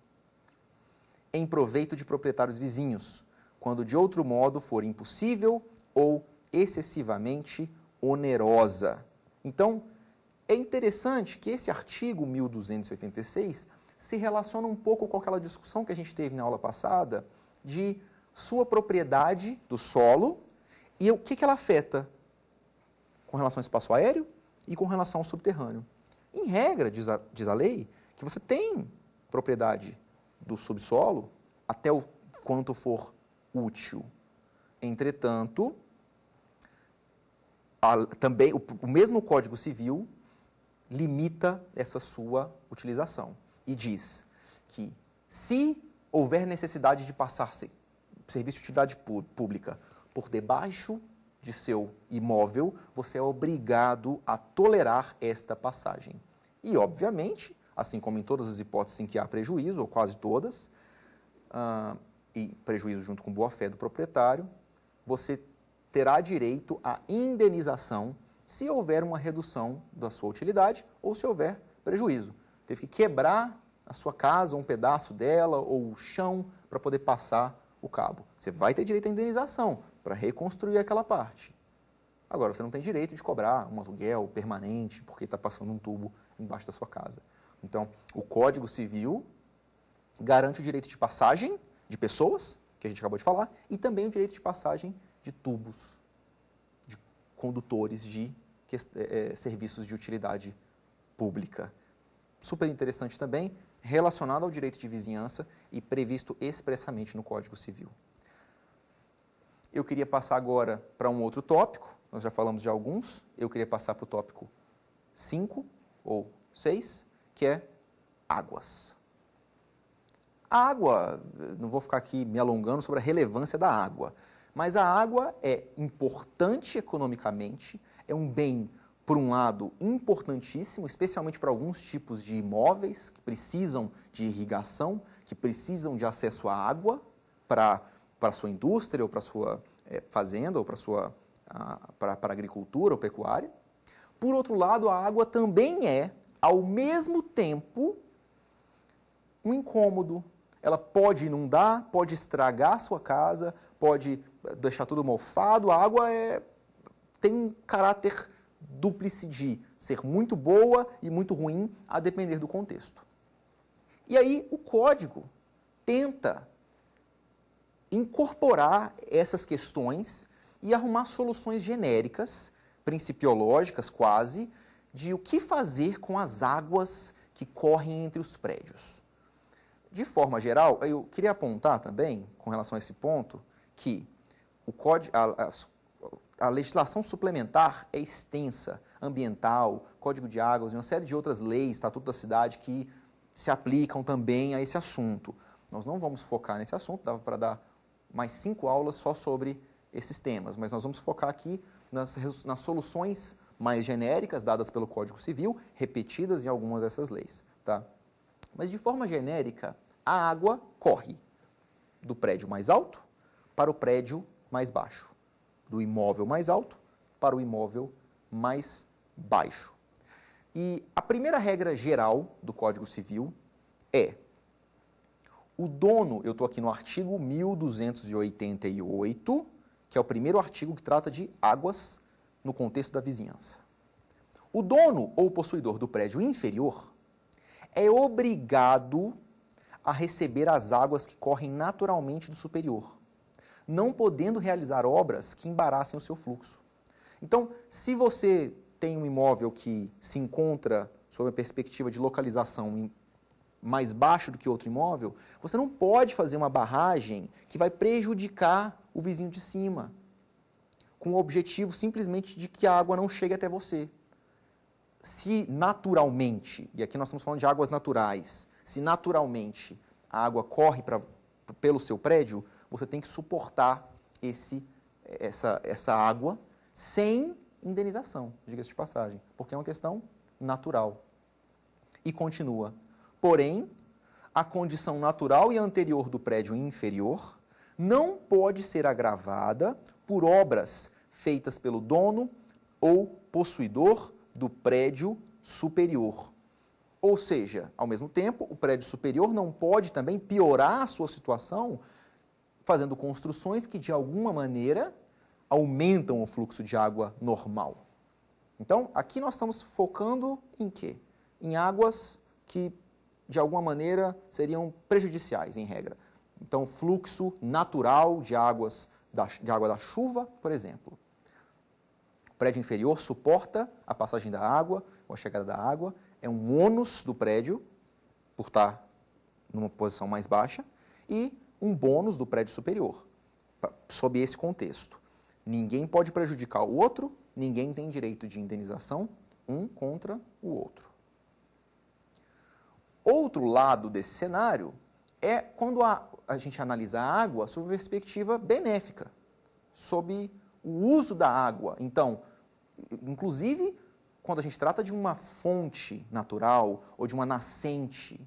em proveito de proprietários vizinhos, quando de outro modo for impossível ou excessivamente onerosa. Então, é interessante que esse artigo 1286 se relaciona um pouco com aquela discussão que a gente teve na aula passada de sua propriedade do solo e o que ela afeta com relação ao espaço aéreo e com relação ao subterrâneo. Em regra, diz a lei, que você tem propriedade do subsolo até o quanto for útil. Entretanto, também o mesmo Código Civil limita essa sua utilização e diz que se houver necessidade de passar serviço de utilidade pública por debaixo de seu imóvel, você é obrigado a tolerar esta passagem. E, obviamente, assim como em todas as hipóteses em que há prejuízo, ou quase todas, e prejuízo junto com boa-fé do proprietário, você terá direito à indenização se houver uma redução da sua utilidade ou se houver prejuízo. Teve que quebrar a sua casa, um pedaço dela, ou o chão, para poder passar o cabo. Você vai ter direito à indenização para reconstruir aquela parte. Agora, você não tem direito de cobrar um aluguel permanente porque está passando um tubo embaixo da sua casa. Então, o Código Civil garante o direito de passagem de pessoas, que a gente acabou de falar, e também o direito de passagem de tubos, de condutores de serviços de utilidade pública. Super interessante também, relacionado ao direito de vizinhança e previsto expressamente no Código Civil. Eu queria passar agora para um outro tópico, nós já falamos de alguns, eu queria passar para o tópico 5 ou 6, que é águas. A água, não vou ficar aqui me alongando sobre a relevância da água, mas a água é importante economicamente, é um bem, por um lado, importantíssimo, especialmente para alguns tipos de imóveis que precisam de irrigação, que precisam de acesso à água para a sua indústria, ou para a sua fazenda, ou para a agricultura ou pecuária. Por outro lado, a água também é, ao mesmo tempo, um incômodo. Ela pode inundar, pode estragar a sua casa, pode deixar tudo mofado. A água tem um caráter dúplice de ser muito boa e muito ruim, a depender do contexto. E aí o código tenta incorporar essas questões e arrumar soluções genéricas, principiológicas quase, de o que fazer com as águas que correm entre os prédios. De forma geral, eu queria apontar também, com relação a esse ponto, que o código, a legislação suplementar é extensa, ambiental, Código de Águas e uma série de outras leis, Estatuto da Cidade, que se aplicam também a esse assunto. Nós não vamos focar nesse assunto, dava para dar mais 5 aulas só sobre esses temas, mas nós vamos focar aqui nas soluções mais genéricas dadas pelo Código Civil, repetidas em algumas dessas leis, tá? Mas, de forma genérica, a água corre do prédio mais alto para o prédio mais baixo, do imóvel mais alto para o imóvel mais baixo. E a primeira regra geral do Código Civil é: o dono, eu estou aqui no artigo 1288, que é o primeiro artigo que trata de águas no contexto da vizinhança. O dono ou possuidor do prédio inferior é obrigado a receber as águas que correm naturalmente do superior, não podendo realizar obras que embaraçem o seu fluxo. Então, se você tem um imóvel que se encontra, sob a perspectiva de localização, mais baixo do que outro imóvel, você não pode fazer uma barragem que vai prejudicar o vizinho de cima, com o objetivo simplesmente de que a água não chegue até você. Se naturalmente, e aqui nós estamos falando de águas naturais, se naturalmente a água corre pelo seu prédio, você tem que suportar essa água sem indenização, diga-se de passagem, porque é uma questão natural. E continua: porém, a condição natural e anterior do prédio inferior não pode ser agravada por obras feitas pelo dono ou possuidor do prédio superior. Ou seja, ao mesmo tempo, o prédio superior não pode também piorar a sua situação fazendo construções que, de alguma maneira, aumentam o fluxo de água normal. Então, aqui nós estamos focando em quê? Em águas que, de alguma maneira, seriam prejudiciais, em regra. Então, fluxo natural de água da chuva, por exemplo. O prédio inferior suporta a passagem da água, ou a chegada da água, é um ônus do prédio, por estar numa posição mais baixa, e um bônus do prédio superior, sob esse contexto. Ninguém pode prejudicar o outro, ninguém tem direito de indenização um contra o outro. Outro lado desse cenário é quando a gente analisa a água sob perspectiva benéfica, sob o uso da água. Então, inclusive, quando a gente trata de uma fonte natural ou de uma nascente,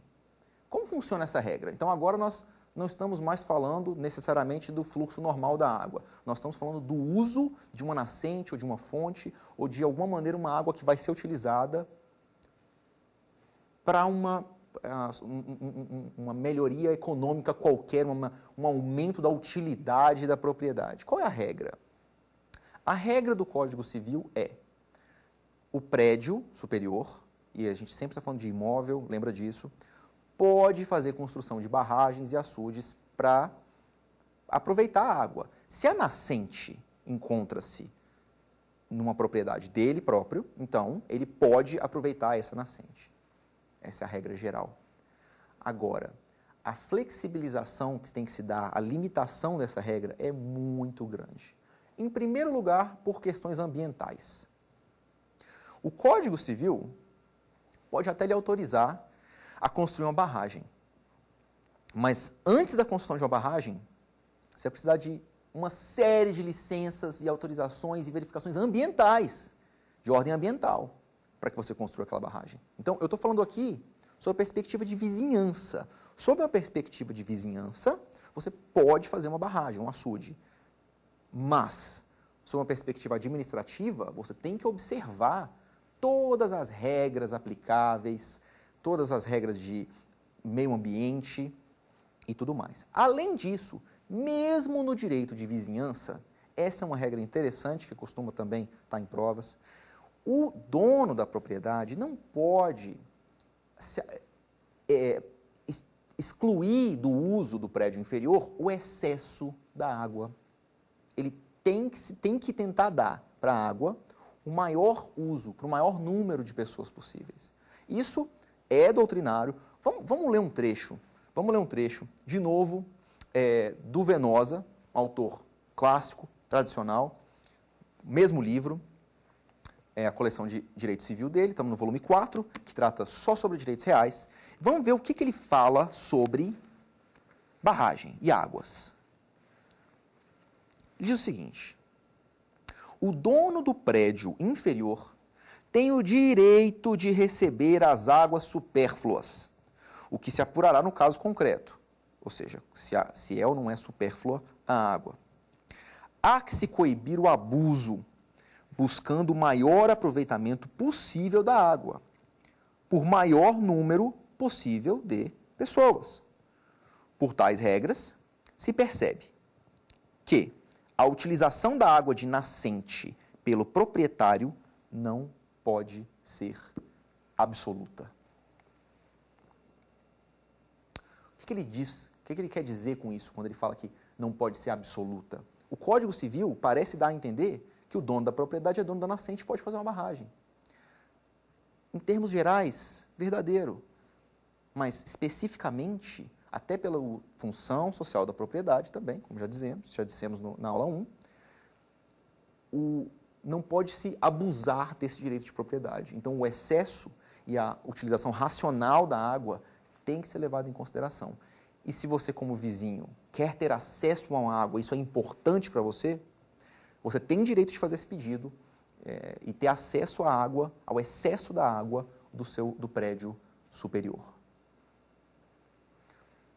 como funciona essa regra? Então, agora nós não estamos mais falando necessariamente do fluxo normal da água. Nós estamos falando do uso de uma nascente ou de uma fonte ou de alguma maneira uma água que vai ser utilizada para uma melhoria econômica qualquer, um aumento da utilidade da propriedade. Qual é a regra? A regra do Código Civil é o prédio superior, e a gente sempre está falando de imóvel, lembra disso, pode fazer construção de barragens e açudes para aproveitar a água. Se a nascente encontra-se numa propriedade dele próprio, então ele pode aproveitar essa nascente. Essa é a regra geral. Agora, a flexibilização que tem que se dar, a limitação dessa regra é muito grande. Em primeiro lugar, por questões ambientais. O Código Civil pode até lhe autorizar a construir uma barragem. Mas antes da construção de uma barragem, você vai precisar de uma série de licenças e autorizações e verificações ambientais, de ordem ambiental, para que você construa aquela barragem. Então, eu estou falando aqui sobre a perspectiva de vizinhança. Sob a perspectiva de vizinhança, você pode fazer uma barragem, um açude. Mas, sob uma perspectiva administrativa, você tem que observar todas as regras aplicáveis, todas as regras de meio ambiente e tudo mais. Além disso, mesmo no direito de vizinhança, essa é uma regra interessante que costuma também estar em provas, o dono da propriedade não pode excluir do uso do prédio inferior o excesso da água. Ele tem que tentar dar para a água o maior uso, para o maior número de pessoas possíveis. Isso é doutrinário. Vamos ler um trecho. Vamos ler um trecho, de novo, do Venosa, um autor clássico, tradicional, mesmo livro, é a coleção de direito civil dele, estamos no volume 4, que trata só sobre direitos reais. Vamos ver o que ele fala sobre barragem e águas. Ele diz o seguinte: o dono do prédio inferior tem o direito de receber as águas supérfluas, o que se apurará no caso concreto, ou seja, se é ou não é supérflua a água. Há que se coibir o abuso, buscando o maior aproveitamento possível da água, por maior número possível de pessoas. Por tais regras, se percebe que a utilização da água de nascente pelo proprietário não pode ser absoluta. O que ele diz? O que ele quer dizer com isso, quando ele fala que não pode ser absoluta? O Código Civil parece dar a entender que o dono da propriedade é dono da nascente e pode fazer uma barragem. Em termos gerais, verdadeiro. Mas, especificamente, até pela função social da propriedade também, como já dissemos na aula 1, não pode se abusar desse direito de propriedade. Então, o excesso e a utilização racional da água tem que ser levado em consideração. E se você, como vizinho, quer ter acesso a uma água, isso é importante para você, você tem direito de fazer esse pedido e ter acesso à água, ao excesso da água do prédio superior.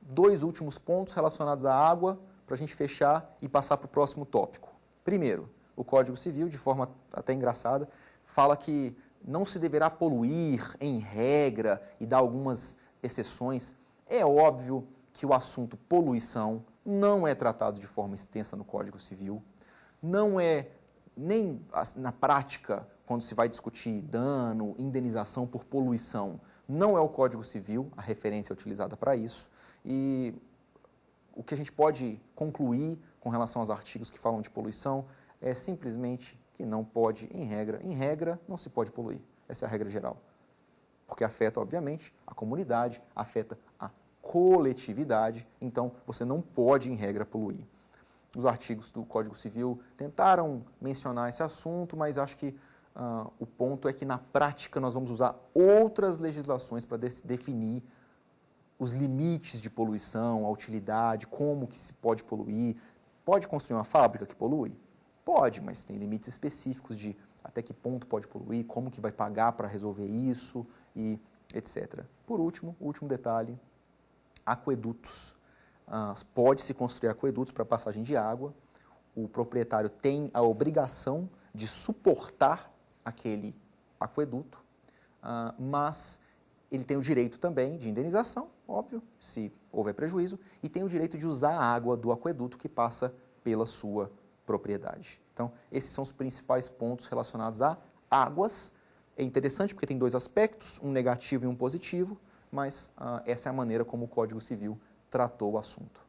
2 últimos pontos relacionados à água, para a gente fechar e passar para o próximo tópico. Primeiro, o Código Civil, de forma até engraçada, fala que não se deverá poluir em regra e dá algumas exceções. É óbvio que o assunto poluição não é tratado de forma extensa no Código Civil, não é nem na prática, quando se vai discutir dano, indenização por poluição, não é o Código Civil a referência utilizada para isso. E o que a gente pode concluir com relação aos artigos que falam de poluição é simplesmente que não pode, em regra, não se pode poluir. Essa é a regra geral. Porque afeta, obviamente, a comunidade, afeta a coletividade, então você não pode, em regra, poluir. Os artigos do Código Civil tentaram mencionar esse assunto, mas acho que o ponto é que, na prática, nós vamos usar outras legislações para definir os limites de poluição, a utilidade, como que se pode poluir. Pode construir uma fábrica que polui? Pode, mas tem limites específicos de até que ponto pode poluir, como que vai pagar para resolver isso e etc. Por último, o último detalhe, aquedutos. Pode-se construir aquedutos para passagem de água. O proprietário tem a obrigação de suportar aquele aqueduto, mas ele tem o direito também de indenização, óbvio, se houver prejuízo, e tem o direito de usar a água do aqueduto que passa pela sua propriedade. Então, esses são os principais pontos relacionados a águas. É interessante porque tem dois aspectos, um negativo e um positivo, mas essa é a maneira como o Código Civil tratou o assunto.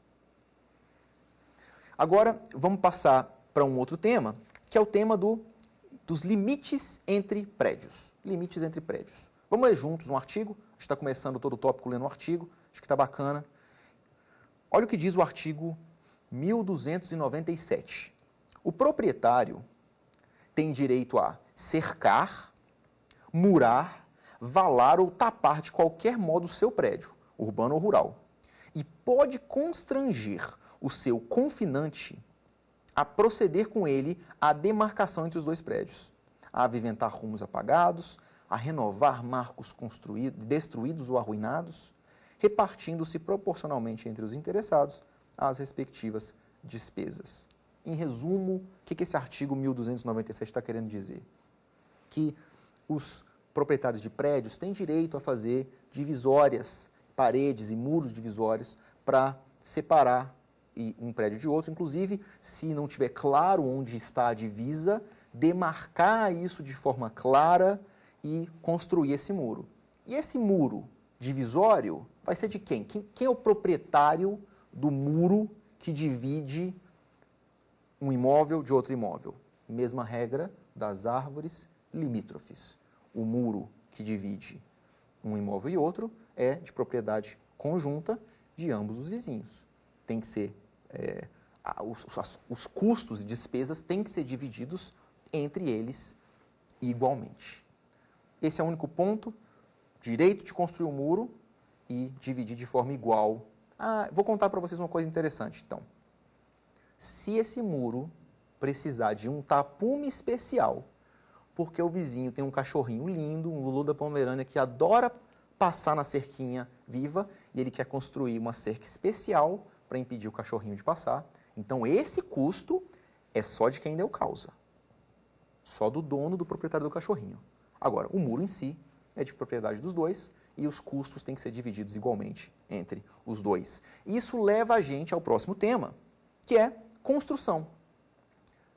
Agora, vamos passar para um outro tema, que é o tema dos limites entre prédios. Limites entre prédios. Vamos ler juntos um artigo. A gente está começando todo o tópico lendo um artigo. Acho que está bacana. Olha o que diz o artigo 1297. O proprietário tem direito a cercar, murar, valar ou tapar de qualquer modo o seu prédio, urbano ou rural, e pode constranger o seu confinante a proceder com ele à demarcação entre os dois prédios, a aviventar rumos apagados, a renovar marcos destruídos ou arruinados, repartindo-se proporcionalmente entre os interessados as respectivas despesas. Em resumo, o que esse artigo 1297 está querendo dizer? Que os proprietários de prédios têm direito a fazer divisórias, paredes e muros divisórios para separar um prédio de outro, inclusive, se não tiver claro onde está a divisa, demarcar isso de forma clara e construir esse muro. E esse muro divisório vai ser de quem? Quem é o proprietário do muro que divide um imóvel de outro imóvel? Mesma regra das árvores limítrofes. O muro que divide um imóvel e outro é de propriedade conjunta de ambos os vizinhos. Tem que ser, os custos e despesas têm que ser divididos entre eles igualmente. Esse é o único ponto, direito de construir um muro e dividir de forma igual. Vou contar para vocês uma coisa interessante, então. Se esse muro precisar de um tapume especial, porque o vizinho tem um cachorrinho lindo, um Lulu da Pomerânia, que adora passar na cerquinha viva, e ele quer construir uma cerca especial para impedir o cachorrinho de passar, então esse custo é só de quem deu causa. Só do dono, do proprietário do cachorrinho. Agora, o muro em si é de propriedade dos dois, e os custos têm que ser divididos igualmente entre os dois. Isso leva a gente ao próximo tema, que é construção.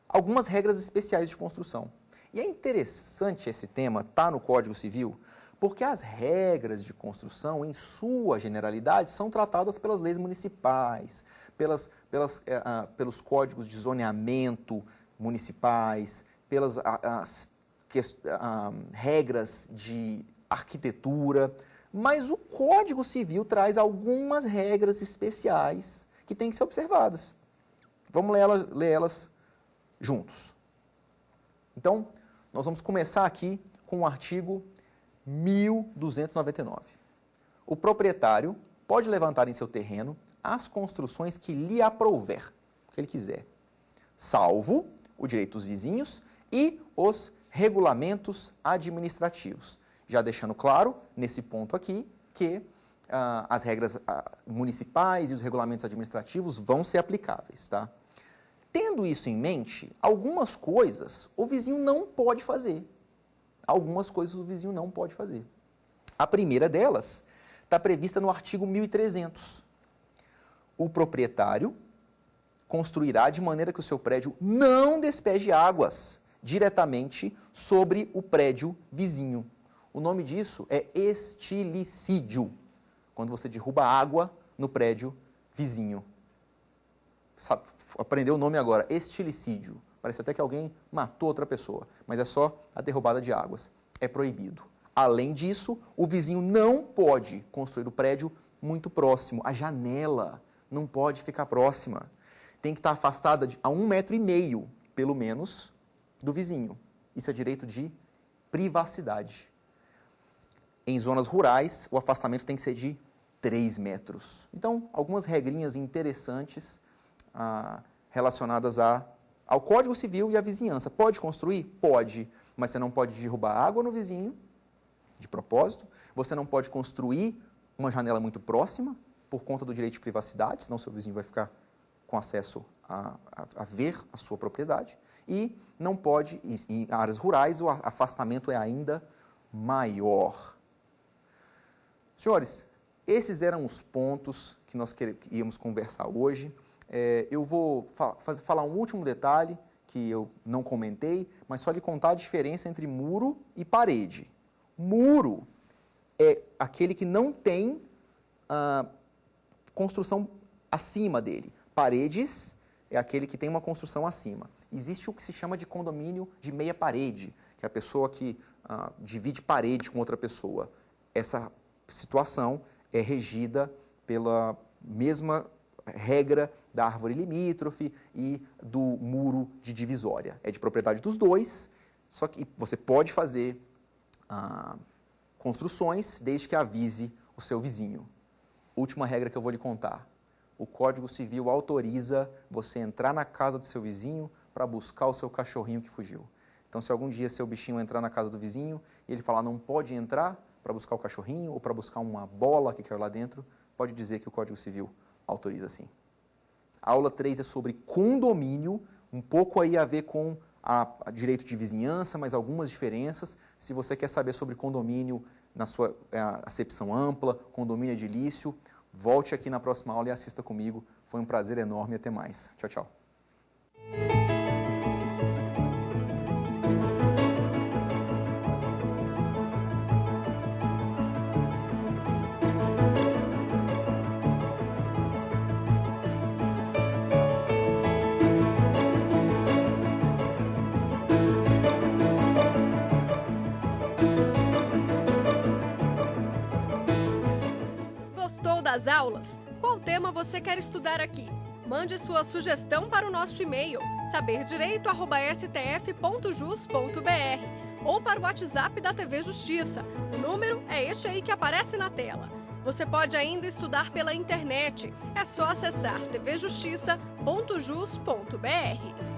Algumas regras especiais de construção. E é interessante esse tema estar no Código Civil, porque as regras de construção, em sua generalidade, são tratadas pelas leis municipais, pelos códigos de zoneamento municipais, pelas regras de arquitetura, mas o Código Civil traz algumas regras especiais que têm que ser observadas. Vamos ler elas juntos. Então, nós vamos começar aqui com o artigo 1299. O proprietário pode levantar em seu terreno as construções que lhe aprouver, o que ele quiser, salvo o direito dos vizinhos e os regulamentos administrativos. Já deixando claro, nesse ponto aqui, que as regras municipais e os regulamentos administrativos vão ser aplicáveis, tá? Tendo isso em mente, algumas coisas o vizinho não pode fazer. Algumas coisas o vizinho não pode fazer. A primeira delas está prevista no artigo 1300. O proprietário construirá de maneira que o seu prédio não despeje águas diretamente sobre o prédio vizinho. O nome disso é estilicídio, quando você derruba água no prédio vizinho. Sabe, aprendeu o nome agora, estilicídio. Parece até que alguém matou outra pessoa, mas é só a derrubada de águas. É proibido. Além disso, o vizinho não pode construir o prédio muito próximo. A janela não pode ficar próxima. Tem que estar afastada a 1,5 m, pelo menos, do vizinho. Isso é direito de privacidade. Em zonas rurais, o afastamento tem que ser de 3 metros. Então, algumas regrinhas interessantes relacionadas ao Código Civil e à vizinhança. Pode construir? Pode, mas você não pode derrubar água no vizinho, de propósito. Você não pode construir uma janela muito próxima, por conta do direito de privacidade, senão seu vizinho vai ficar com acesso a ver a sua propriedade. E não pode, em áreas rurais, o afastamento é ainda maior. Senhores, esses eram os pontos que nós íamos conversar hoje. Eu vou falar um último detalhe que eu não comentei, mas só lhe contar a diferença entre muro e parede. Muro é aquele que não tem construção acima dele. Paredes é aquele que tem uma construção acima. Existe o que se chama de condomínio de meia parede, que é a pessoa que divide parede com outra pessoa. Essa situação é regida pela mesma regra da árvore limítrofe e do muro de divisória. É de propriedade dos dois, só que você pode fazer construções desde que avise o seu vizinho. Última regra que eu vou lhe contar. O Código Civil autoriza você entrar na casa do seu vizinho para buscar o seu cachorrinho que fugiu. Então, se algum dia seu bichinho entrar na casa do vizinho e ele falar não pode entrar para buscar o cachorrinho ou para buscar uma bola que caiu lá dentro, pode dizer que o Código Civil autoriza sim. A aula 3 é sobre condomínio, um pouco aí a ver com a direito de vizinhança, mas algumas diferenças. Se você quer saber sobre condomínio na sua acepção ampla, condomínio edilício, volte aqui na próxima aula e assista comigo. Foi um prazer enorme e até mais. Tchau, tchau. Gostou das aulas? Qual tema você quer estudar aqui? Mande sua sugestão para o nosso e-mail saberdireito@stf.jus.br ou para o WhatsApp da TV Justiça. O número é este aí que aparece na tela. Você pode ainda estudar pela internet. É só acessar tvjustiça.jus.br.